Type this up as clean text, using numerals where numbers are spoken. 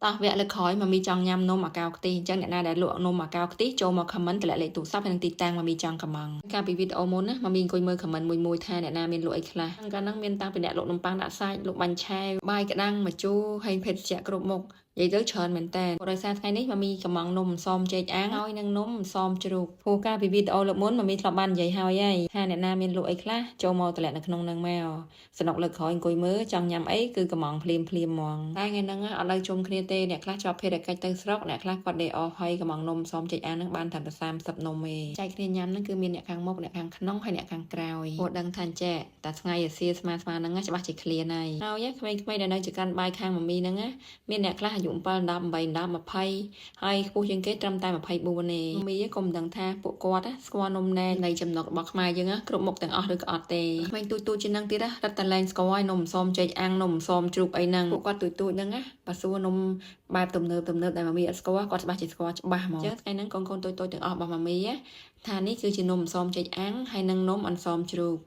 តោះវគ្គលើកក្រោយមកមីចង់ញ៉ាំនំអាកោខ្ទិះអញ្ចឹងអ្នកណាដែលលក់នំអាកោខ្ទិះចូលមក comment តម្លាក់លេខទូរស័ព្ទហើយនឹងទីតាំងមកមីចង់កំងកាលពីវីដេអូមុនណាមកមីអង្គុយមើល comment មួយថាអ្នកណាមានលក់អីខ្លះកាលហ្នឹងមានតាំងពីអ្នកលក់នំប៉័ងដាក់សាច់លក់បាញ់ឆែបាយក្តាំងម្ជូរហើយភេសជ្ជៈគ្រប់មុខនិយាយទៅច្រើនមែនតើព្រោះដោយសារថ្ងៃនេះមកមីកំងនំអន្សមចេកអាំងហើយនឹងនំអន្សមជ្រូកព្រោះកាលពីវីដេអូលើកមុនមកមីធ្លាប់បាននិយាយហើយថាអ្នកណាមានលក់អីខ្លះចូលមកតម្លាក់នៅក្នុងហ្នឹងមកសនុកលើកក្រោយអង្គុយមើលចង់ញ៉ាំអីគឺកំងភ្លាមហ្មងតែថ្ងៃហ្នឹងអត់នៅជុំគ្នាទេអ្នកខ្លះជាប់ភារកិច្ចទៅស្រុកអ្នកខ្លះគាត់ដេកអស់ហើយកំងនំអន្សមចេកអាំងហ្នឹងបានតែ30នំទេចែកគ្នាញ៉ាំហ្នឹងគឺមានអ្នកខាងមុខអ្នកខាងក្នុងហើយអ្នកខាងក្រោយព្រោះដឹងថាចេះតែថ្ងៃអាសៀស្មើហ្នឹងច្បាស់ជាឃ្លានហើយក្មេងៗដែលនៅចកាន់បាយខាងម៉ាមីហ្នឹងមានអ្នកខ្លះអាយុ7 10 8 10 20ហើយខ្ពស់ជាងគេត្រឹមតែ24ទេមីក៏មិនដឹងថាពួកគាត់ស្គាល់នំណែនៃចំណុករបស់ខ្មែរយើងគ្រប់មុខទាំងអស់ឬក៏អត់ទេក្មេងទូចជាងហ្នឹងទៀតរត់តែលែងស្គាល់ហើយនំអន្សមចេកអាំងនំអន្សមជ្រូកអីហ្នឹងពួកគាត់ទូចហ្នឹងបើសួរនំបែបទំនើបដែលម៉ាមីអត់ស្គាល់គាត់ច្បាស់ជាស្គាល់ច្បាស់ហ្មងអញ្ចឹងថ្ងៃហ្នឹងកូនទូចទាំងអស់របស់ម៉ាមីថានេះគឺជានំអន្សមចេកអាំងហើយនឹងនំអន្សមជ្រូក